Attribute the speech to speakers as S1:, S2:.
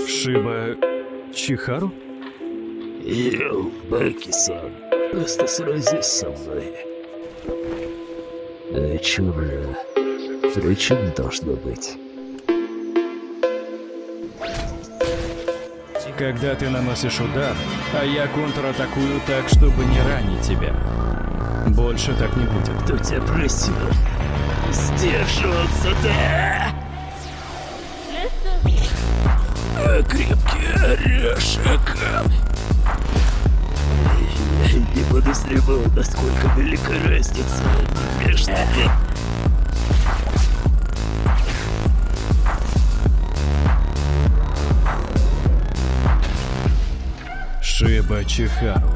S1: Шиба Чихару?
S2: Йоу, Баки-сан, просто сразись со мной. А чё, бля? Причин должно быть.
S1: Когда ты наносишь удар, а я контратакую так, чтобы не ранить тебя. Больше так не будет.
S2: Кто тебя просил сдерживаться, да? Крепкий орешек. Я не подозревал, насколько велика разница между...
S1: Шиба Чихару.